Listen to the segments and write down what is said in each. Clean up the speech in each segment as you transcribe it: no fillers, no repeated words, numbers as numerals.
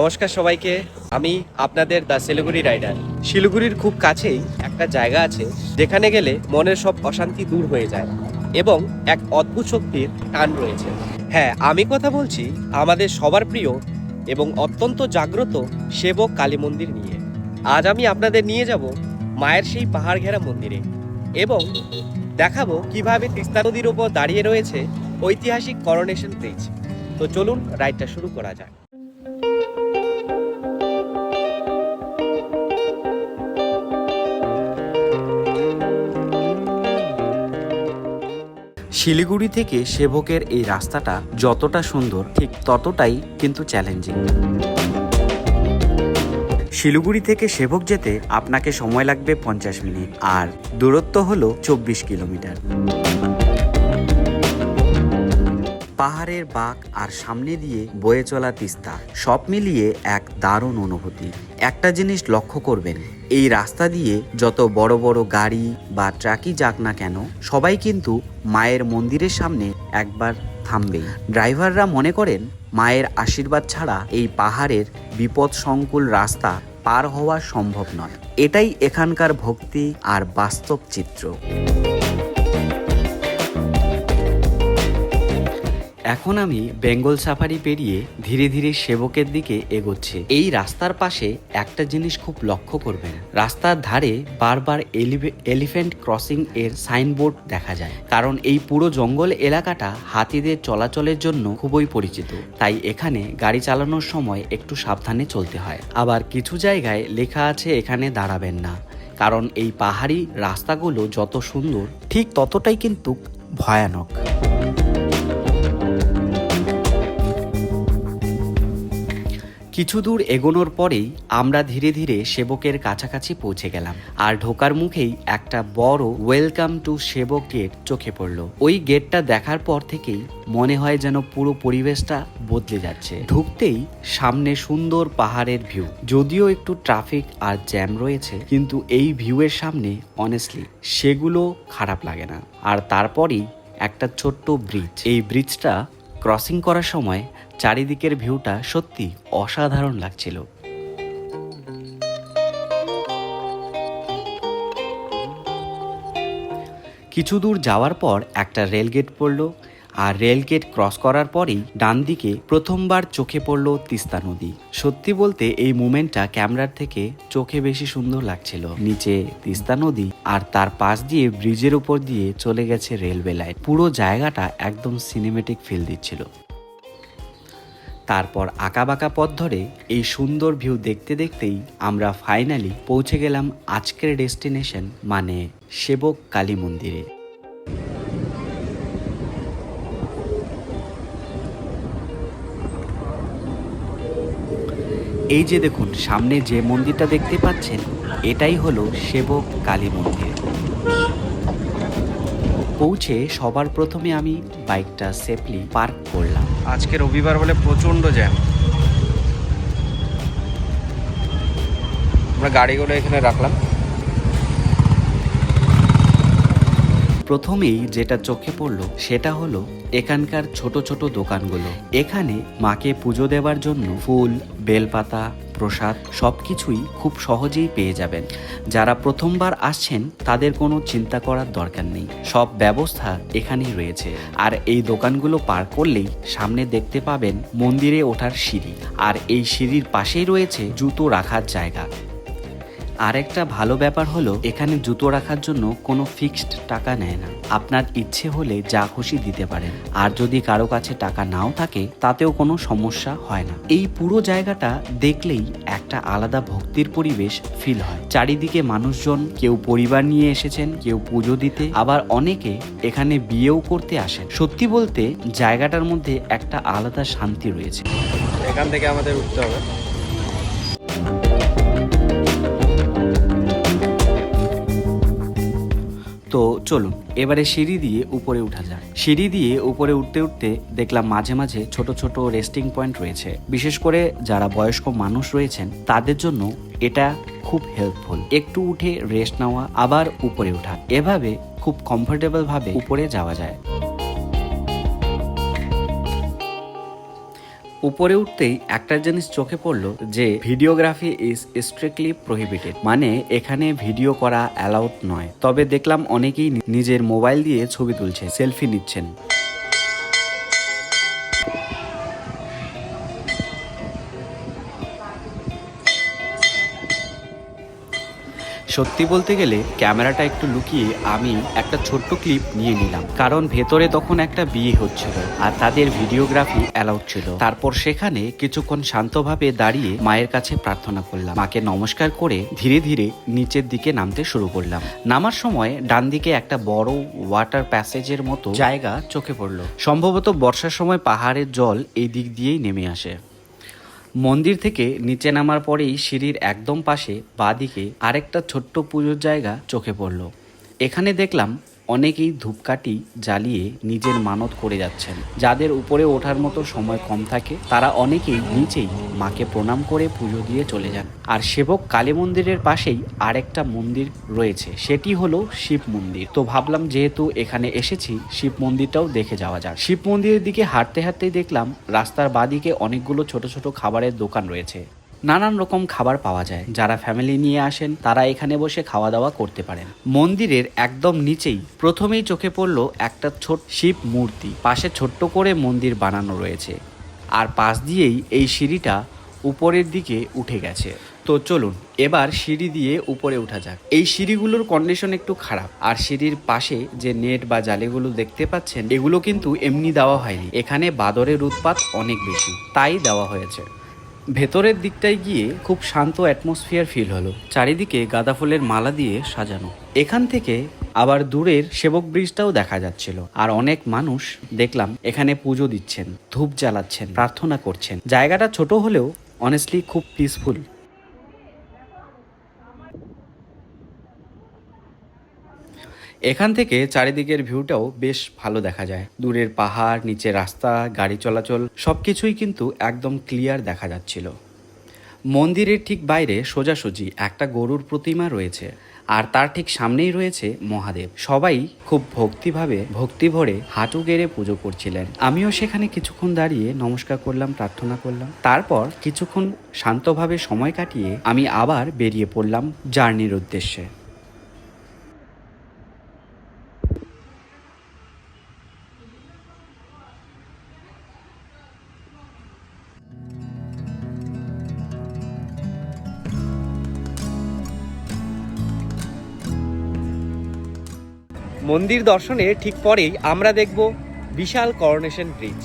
নমস্কার সবাইকে। আমি আপনাদের দ্য শিলিগুড়ি রাইডার। শিলিগুড়ির খুব কাছেই একটা জায়গা আছে যেখানে গেলে মনের সব অশান্তি দূর হয়ে যায় এবং এক অদ্ভুত শক্তির টান রয়েছে। হ্যাঁ, আমি কথা বলছি আমাদের সবার প্রিয় এবং অত্যন্ত জাগ্রত সেবক কালী মন্দির নিয়ে। আজ আমি আপনাদের নিয়ে যাব মায়ের সেই পাহাড় ঘেরা মন্দিরে এবং দেখাবো কিভাবে তিস্তা নদীর ওপর দাঁড়িয়ে রয়েছে ঐতিহাসিক করোনেশন ব্রিজ। তো চলুন রাইডটা শুরু করা যাক। শিলিগুড়ি থেকে সেবকের এই রাস্তাটা যতটা সুন্দর ঠিক ততটাই কিন্তু চ্যালেঞ্জিং। শিলিগুড়ি থেকে সেবক যেতে আপনাকে সময় লাগবে 50 মিনিট আর দূরত্ব হলো 24 কিলোমিটার। পাহাড়ের বাঁক আর সামনে দিয়ে বয়ে চলা তিস্তা সব মিলিয়ে এক দারুণ অনুভূতি। একটা জিনিস লক্ষ্য করবেন, এই রাস্তা দিয়ে যত বড় বড় গাড়ি বা ট্রাকই যাক না কেন সবাই কিন্তু মায়ের মন্দিরের সামনে একবার থামবেই। ড্রাইভাররা মনে করেন মায়ের আশীর্বাদ ছাড়া এই পাহাড়ের বিপদসংকুল রাস্তা পার হওয়া সম্ভব নয়। এটাই এখানকার ভক্তি আর বাস্তব চিত্র। এখন আমি বেঙ্গল সাফারি পেরিয়ে ধীরে ধীরে সেবকের দিকে এগোচ্ছি। এই রাস্তার পাশে একটা জিনিস খুব লক্ষ্য করবেন, রাস্তার ধারে বারবার এলিফ্যান্ট ক্রসিং এর সাইনবোর্ড দেখা যায়, কারণ এই পুরো জঙ্গল এলাকাটা হাতিদের চলাচলের জন্য খুবই পরিচিত। তাই এখানে গাড়ি চালানোর সময় একটু সাবধানে চলতে হয়। আবার কিছু জায়গায় লেখা আছে এখানে দাঁড়াবেন না, কারণ এই পাহাড়ি রাস্তাগুলো যত সুন্দর ঠিক ততটাই কিন্তু ভয়ানক। কিছু দূর এগোনোর পরেই আমরা ধীরে ধীরে সেবকের কাছাকাছি পৌঁছে গেলাম আর ঢোকার মুখেই একটা বড় ওয়েলকাম টু সেবক গেট চোখে পড়ল। ওই গেটটা দেখার পর থেকেই মনে হয় যেন পুরো পরিবেশটা বদলে যাচ্ছে। ঢুকতেই সামনে সুন্দর পাহাড়ের ভিউ, যদিও একটু ট্রাফিক আর জ্যাম রয়েছে, কিন্তু এই ভিউয়ের সামনে অনেস্টলি সেগুলো খারাপ লাগে না। আর তারপরেই একটা ছোট্ট ব্রিজ। এই ব্রিজটা ক্রসিং করার সময় চারিদিকের ভিউটা সত্যি অসাধারণ লাগছিল। কিছু দূর যাওয়ার পর একটা রেলগেট পড়ল আর রেলগেট ক্রস করার পরেই ডান দিকে প্রথমবার চোখে পড়ল তিস্তা নদী। সত্যি বলতে এই মুমেন্টটা ক্যামেরার থেকে চোখে বেশি সুন্দর লাগছিল। নিচে তিস্তা নদী আর তার পাশ দিয়ে ব্রিজের উপর দিয়ে চলে গেছে রেলওয়ে লাইন। পুরো জায়গাটা একদম সিনেমেটিক ফিল দিচ্ছিল। তারপর আঁকাবাঁকা পথ ধরে এই সুন্দর ভিউ দেখতে দেখতেই আমরা ফাইনালি পৌঁছে গেলাম আজকের ডেস্টিনেশন, মানে সেবক কালী মন্দিরে। এই যে দেখুন সামনে যে মন্দিরটা দেখতে পাচ্ছেন, এটাই হলো সেবক কালী মন্দির। পৌঁছে সবার প্রথমে আমি বাইকটা সেফলি পার্ক করলাম। আজকে রবিবার বলে প্রচণ্ড জ্যাম। আমরা গাড়িগুলো এখানে রাখলাম। প্রথমেই যেটা চোখে পড়লো সেটা হলো এখানকার ছোট ছোট দোকানগুলো। এখানে মাকে পুজো দেওয়ার জন্য ফুল, বেলপাতা, প্রসাদ সবকিছুই খুব সহজেই পেয়ে যাবেন। যারা প্রথমবার আসছেন তাদের কোনো চিন্তা করার দরকার নেই, সব ব্যবস্থা এখানেই রয়েছে। আর এই দোকানগুলো পার করলেই সামনে দেখতে পাবেন মন্দিরে ওঠার সিঁড়ি, আর এই সিঁড়ির পাশেই রয়েছে জুতো রাখার জায়গা। আর একটা ভালো ব্যাপার হলো এখানে জুতো রাখার জন্য কোনো ফিক্সড টাকা নেয় না, আপনার ইচ্ছে হলে যা খুশি দিতে পারেন। আর যদি কারো কাছে টাকা নাও থাকে তাতেও কোনো সমস্যা হয় না। এই পুরো জায়গাটা দেখলেই একটা আলাদা ভক্তির পরিবেশ ফিল হয়। চারিদিকে মানুষজন, কেউ পরিবার নিয়ে এসেছেন, কেউ পুজো দিতে, আবার অনেকে এখানে বিয়েও করতে আসেন। সত্যি বলতে জায়গাটার মধ্যে একটা আলাদা শান্তি রয়েছে। এখান থেকে আমাদের উঠতে হবে। তো চলুন এবারে সিঁড়ি দিয়ে উপরে উঠা যাক। সিঁড়ি দিয়ে উপরে উঠতে উঠতে দেখলাম মাঝে মাঝে ছোট ছোট রেস্টিং পয়েন্ট রয়েছে। বিশেষ করে যারা বয়স্ক মানুষ রয়েছেন তাদের জন্য এটা খুব হেল্পফুল। একটু উঠে রেস্ট নেওয়া, আবার উপরে ওঠা, এভাবে খুব কমফোর্টেবল ভাবে উপরে যাওয়া যায়। উপরে উঠতেই একটা জিনিস চোখে পড়লো যে ভিডিওগ্রাফি ইজ স্ট্রিক্টলি প্রহিবিটেড, মানে এখানে ভিডিও করা অ্যালাউড নয়। তবে দেখলাম অনেকেই নিজের মোবাইল দিয়ে ছবি তুলছে, সেলফি নিচ্ছেন। সত্যি বলতে গেলে ক্যামেরাটা একটু লুকিয়ে আমি একটা ছোট্ট ক্লিপ নিয়ে নিলাম, কারণ ভেতরে তখন একটা বিয়ে হচ্ছিল আর তাদের ভিডিওগ্রাফি অ্যালাউড ছিল। তারপর সেখানে কিছুক্ষণ শান্তভাবে দাঁড়িয়ে মায়ের কাছে প্রার্থনা করলাম। মাকে নমস্কার করে ধীরে ধীরে নিচের দিকে নামতে শুরু করলাম। নামার সময় ডান দিকে একটা বড় ওয়াটার প্যাসেজের মতো জায়গা চোখে পড়লো। সম্ভবত বর্ষার সময় পাহাড়ের জল এই দিক দিয়েই নেমে আসে। মন্দির থেকে নিচে নামার পরেই সিঁড়ির একদম পাশে বাঁদিকে আরেকটা ছোট্ট পুজোর জায়গা চোখে পড়ল। এখানে দেখলাম অনেকেই ধূপকাঠি জ্বালিয়ে নিজের মানত করে যাচ্ছেন। যাদের উপরে ওঠার মতো সময় কম থাকে তারা অনেকেই নিচেই মাকে প্রণাম করে পুজো দিয়ে চলে যান। আর সেবক কালী মন্দিরের পাশেই আরেকটা মন্দির রয়েছে, সেটি হলো শিব মন্দির। তো ভাবলাম যেহেতু এখানে এসেছি শিব মন্দিরটাও দেখে যাওয়া যাক। শিব মন্দিরের দিকে হাঁটতে হাঁটতেই দেখলাম রাস্তার বাঁদিকে অনেকগুলো ছোট ছোট খাবারের দোকান রয়েছে। নানান রকম খাবার পাওয়া যায়। যারা ফ্যামিলি নিয়ে আসেন তারা এখানে বসে খাওয়া দাওয়া করতে পারেন। মন্দিরের একদম নিচেই প্রথমেই চোখে পড়লো একটা ছোট শিব মূর্তি, পাশে ছোট্ট করে মন্দির বানানো রয়েছে। আর পাশ দিয়েই এই সিঁড়িটা উপরের দিকে উঠে গেছে। তো চলুন এবার সিঁড়ি দিয়ে উপরে উঠা যাক। এই সিঁড়িগুলোর কন্ডিশন একটু খারাপ, আর সিঁড়ির পাশে যে নেট বা জালেগুলো দেখতে পাচ্ছেন এগুলো কিন্তু এমনি দেওয়া হয়নি, এখানে বাদরের উৎপাত অনেক বেশি, তাই দেওয়া হয়েছে। ভেতরের দিকটায় গিয়ে খুব শান্ত অ্যাটমসফিয়ার ফিল হলো, চারিদিকে গাঁদা ফুলের মালা দিয়ে সাজানো। এখান থেকে আবার দূরের সেবক ব্রিজটাও দেখা যাচ্ছিল। আর অনেক মানুষ দেখলাম এখানে পুজো দিচ্ছেন, ধূপ জ্বালাচ্ছেন, প্রার্থনা করছেন। জায়গাটা ছোট হলেও অনেস্টলি খুব পিসফুল। এখান থেকে চারিদিকের ভিউটাও বেশ ভালো দেখা যায়। দূরের পাহাড়, নিচে রাস্তা, গাড়ি চলাচল সবকিছুই কিন্তু একদম ক্লিয়ার দেখা যাচ্ছিল। মন্দিরের ঠিক বাইরে সোজাসুজি একটা গরুর প্রতিমা রয়েছে, আর তার ঠিক সামনেই রয়েছে মহাদেব। সবাই খুব ভক্তি ভরে হাঁটু গেড়ে পুজো করছিলেন। আমিও সেখানে কিছুক্ষণ দাঁড়িয়ে নমস্কার করলাম, প্রার্থনা করলাম। তারপর কিছুক্ষণ শান্তভাবে সময় কাটিয়ে আমি আবার বেরিয়ে পড়লাম জার্নির উদ্দেশ্যে। মন্দির দর্শনের ঠিক পরেই আমরা দেখব বিশাল করোনেশন ব্রিজ।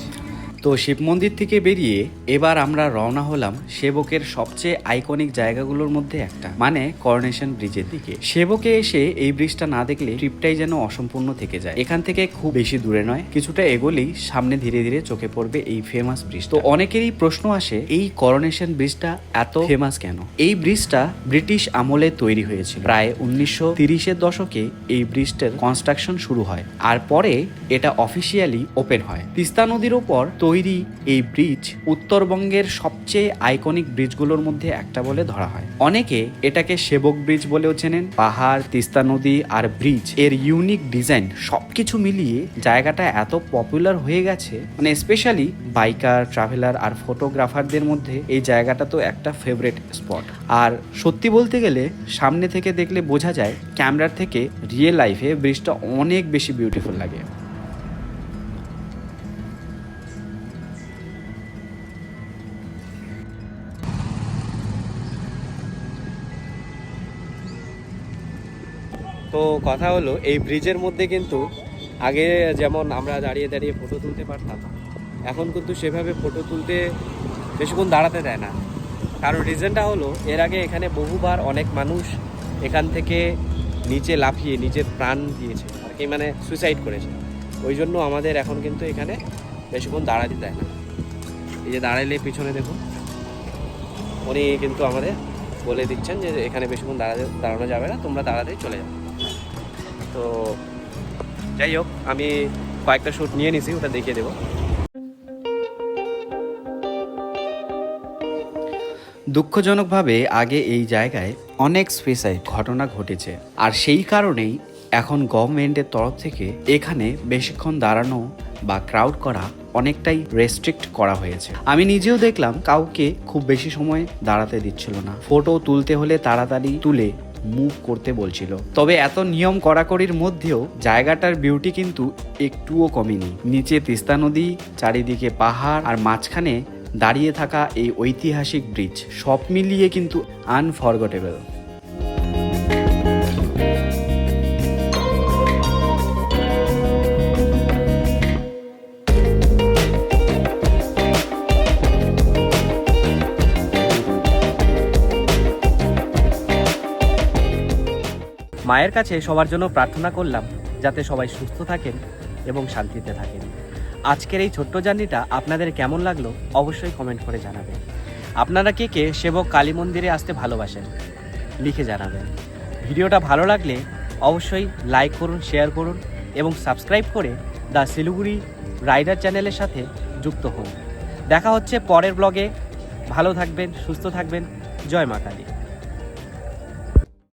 তো শিব মন্দির থেকে বেরিয়ে এবার আমরা রওনা হলাম সেবকের সবচেয়ে আইকনিক জায়গাগুলোর মধ্যে একটা, মানে করোনেশন ব্রিজের দিকে। সেবকে এসে এই ব্রিজটা না দেখলে ট্রিপটাই যেন অসম্পূর্ণ থেকে যায়। এখান থেকে খুব বেশি দূরে নয়, কিছুটা এগোলেই সামনে ধীরে ধীরে চোখে পড়বে এই ফেমাস ব্রিজ। তো অনেকেরই প্রশ্ন আসে এই করোনেশন ব্রিজটা এত ফেমাস কেন? এই ব্রিজটা ব্রিটিশ আমলে তৈরি হয়েছিল। প্রায় 1930-এর দশকে এই ব্রিজটার কনস্ট্রাকশন শুরু হয়, আর পরে এটা অফিসিয়ালি ওপেন হয়। তিস্তা নদীর ওপর তৈরি এই ব্রিজ উত্তরবঙ্গের সবচেয়ে আইকনিক ব্রিজগুলোর মধ্যে একটা বলে ধরা হয়। অনেকে এটাকে সেবক ব্রিজ বলেও চেনেন। পাহাড়, তিস্তা নদী আর ব্রিজ এর ইউনিক ডিজাইন সবকিছু মিলিয়ে জায়গাটা এত পপুলার হয়ে গেছে, মানে স্পেশালি বাইকার, ট্রাভেলার আর ফটোগ্রাফারদের মধ্যে এই জায়গাটা তো একটা ফেভারিট স্পট। আর সত্যি বলতে গেলে সামনে থেকে দেখলে বোঝা যায় ক্যামেরার থেকে রিয়েল লাইফে ব্রিজটা অনেক বেশি বিউটিফুল লাগে। তো কথা হলো এই ব্রিজের মধ্যে কিন্তু আগে যেমন আমরা দাঁড়িয়ে দাঁড়িয়ে ফটো তুলতে পারতাম, এখন কিন্তু সেভাবে ফটো তুলতে বেশিক্ষণ দাঁড়াতে দেয় না। কারণ রিজনটা হলো এর আগে এখানে বহুবার অনেক মানুষ এখান থেকে নিচে লাফিয়ে নিজের প্রাণ দিয়েছে আর কি, মানে সুইসাইড করেছে। ওই জন্য আমাদের এখন কিন্তু এখানে বেশিক্ষণ দাঁড়াতে দেয় না। এই যে দাঁড়াইলে পিছনে দেখুন, উনি কিন্তু আমাদের বলে দিচ্ছেন যে এখানে বেশিক্ষণ দাঁড়ানো যাবে না, তোমরা দাঁড়াতেই চলে যাবে। তো যাই হোক, আমি কয়েকটা শ্যুট নিয়ে নিছি, ওটা দেখিয়ে দেবো। দুঃখজনকভাবে আগে এই জায়গায় অনেক সুইসাইড ঘটনা ঘটেছে, আর সেই কারণেই এখন গভর্নমেন্টের তরফ থেকে এখানে বেশিক্ষণ দাঁড়ানো বা ক্রাউড করা অনেকটাই রেস্ট্রিক্ট করা হয়েছে। আমি নিজেও দেখলাম কাউকে খুব বেশি সময় দাঁড়াতে দিচ্ছিল না, ফটো তুলতে হলে তাড়াতাড়ি তুলে মুভ করতে বলছিল। তবে এত নিয়ম কড়াকড়ির মধ্যেও জায়গাটার বিউটি কিন্তু একটুও কমেনি। নিচে তিস্তা নদী, চারিদিকে পাহাড়, আর মাঝখানে দাঁড়িয়ে থাকা এই ঐতিহাসিক ব্রিজ, সব মিলিয়ে কিন্তু আনফরগেটেবল। মায়ের কাছে সবার জন্য প্রার্থনা করলাম যাতে সবাই সুস্থ থাকেন এবং শান্তিতে থাকেন। আজকের এই ছোট্ট জার্নিটা আপনাদের কেমন লাগলো অবশ্যই কমেন্ট করে জানাবেন। আপনারা কে কে সেবক কালী মন্দিরে আসতে ভালোবাসেন লিখে জানাবেন। ভিডিওটা ভালো লাগলে অবশ্যই লাইক করুন, শেয়ার করুন এবং সাবস্ক্রাইব করে দ্য শিলিগুড়ি রাইডার চ্যানেলের সাথে যুক্ত হন। দেখা হচ্ছে পরের ব্লগে। ভালো থাকবেন, সুস্থ থাকবেন। জয় মা কালী।